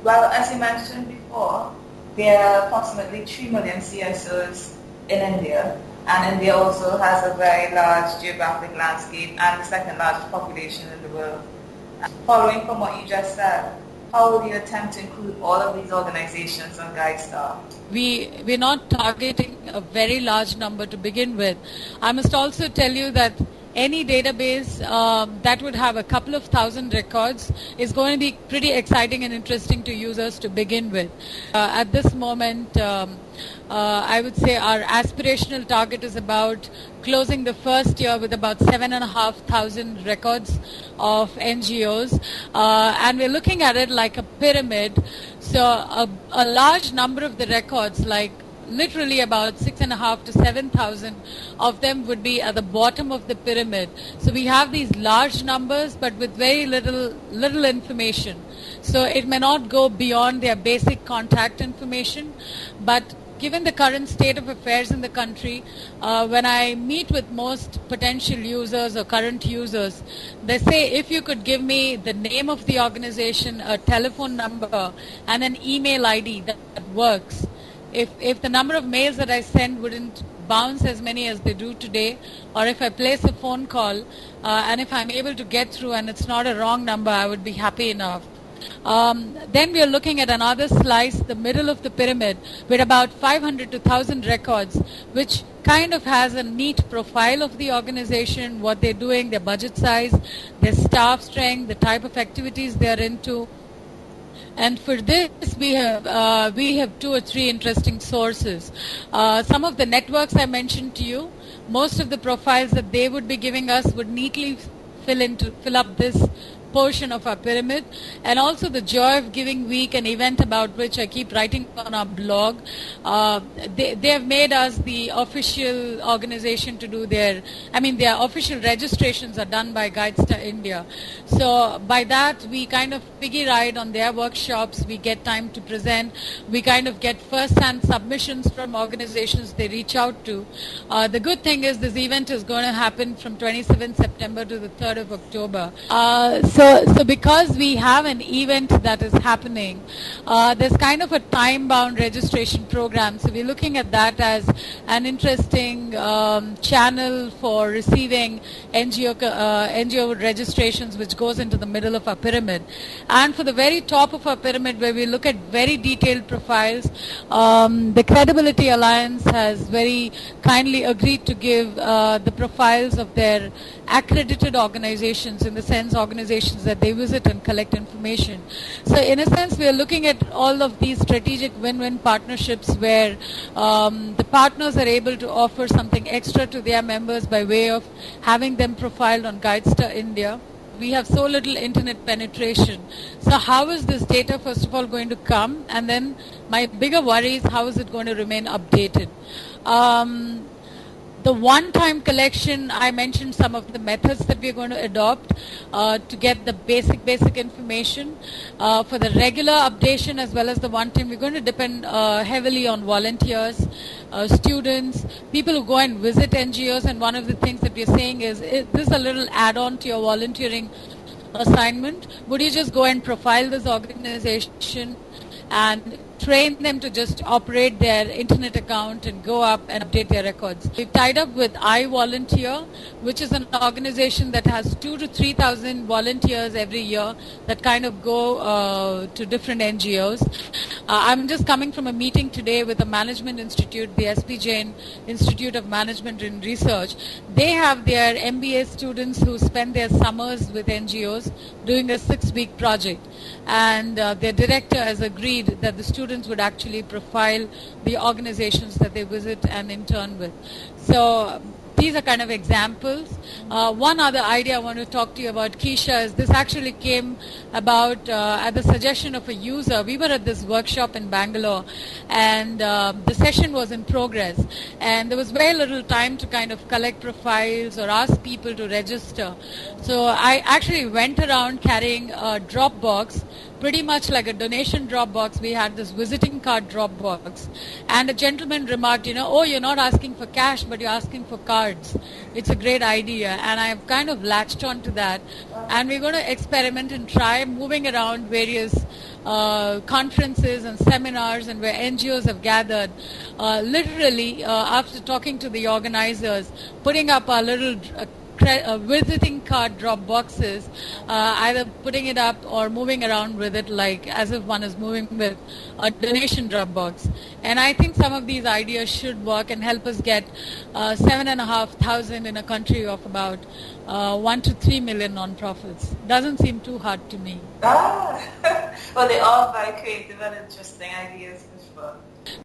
Well, as you mentioned before, there are approximately 3 million CSOs in India, and India also has a very large geographic landscape and the second largest population in the world. Following from what you just said, how will you attempt to include all of these organizations on GuideStar? We're not targeting a very large number to begin with. I must also tell you that any database that would have a couple of thousand records is going to be pretty exciting and interesting to users to begin with. At this moment, I would say our aspirational target is about closing the first year with about 7,500 records of NGOs, and we're looking at it like a pyramid. So a large number of the records, like literally about 6,500 to 7,000 of them, would be at the bottom of the pyramid. So we have these large numbers, but with very little information. So it may not go beyond their basic contact information, but given the current state of affairs in the country, when I meet with most potential users or current users, they say, if you could give me the name of the organization, a telephone number, and an email ID that works. If the number of mails that I send wouldn't bounce as many as they do today, or if I place a phone call and if I'm able to get through and it's not a wrong number, I would be happy enough. Then we are looking at another slice, the middle of the pyramid, with about 500 to 1,000 records, which kind of has a neat profile of the organization, what they're doing, their budget size, their staff strength, the type of activities they're into. And for this, we have 2 or 3 interesting sources. Some of the networks I mentioned to you, most of the profiles that they would be giving us would neatly fill up this portion of our pyramid. And also the Joy of Giving Week, an event about which I keep writing on our blog. They have made us the official organization to do their official registrations are done by GuideStar India. So by that, we kind of piggy ride on their workshops. We get time to present. We kind of get first-hand submissions from organizations they reach out to. The good thing is this event is going to happen from 27th September to the 3rd of October. So because we have an event that is happening, there's kind of a time-bound registration program. So we're looking at that as an interesting channel for receiving NGO registrations, which goes into the middle of our pyramid. And for the very top of our pyramid, where we look at very detailed profiles, the Credibility Alliance has very kindly agreed to give the profiles of their accredited organizations, in the sense organizations that they visit and collect information. So in a sense, we are looking at all of these strategic win-win partnerships where the partners are able to offer something extra to their members by way of having them profiled on GuideStar India. We have so little internet penetration. So how is this data, first of all, going to come? And then my bigger worry is, how is it going to remain updated? The one-time collection, I mentioned some of the methods that we're going to adopt to get the basic information. For the regular updation as well as the one-time, we're going to depend heavily on volunteers, students, people who go and visit NGOs. And one of the things that we're saying is, this is a little add-on to your volunteering assignment. Would you just go and profile this organization and train them to just operate their internet account and go up and update their records? We've tied up with iVolunteer, which is an organization that has 2,000 to 3,000 volunteers every year that kind of go to different NGOs. I'm just coming from a meeting today with a management institute, the SP Jain Institute of Management and Research. They have their MBA students who spend their summers with NGOs doing a 6-week project. And their director has agreed that the students would actually profile the organizations that they visit and intern with. So these are kind of examples. One other idea I want to talk to you about, Keisha, is this actually came about at the suggestion of a user. We were at this workshop in Bangalore, and the session was in progress, and there was very little time to kind of collect profiles or ask people to register. So I actually went around carrying a Dropbox pretty much like a donation drop box. We had this visiting card drop box, and a gentleman remarked, oh, you're not asking for cash, but you're asking for cards. It's a great idea, and I've kind of latched on to that, and we're going to experiment and try moving around various conferences and seminars, and where NGOs have gathered, literally after talking to the organizers, putting up our little visiting card drop boxes, either putting it up or moving around with it like as if one is moving with a donation drop box. And I think some of these ideas should work and help us get 7,500 in a country of about 1 to 3 million non-profits. Doesn't seem too hard to me. Well, they are very creative and interesting ideas, Pushpa.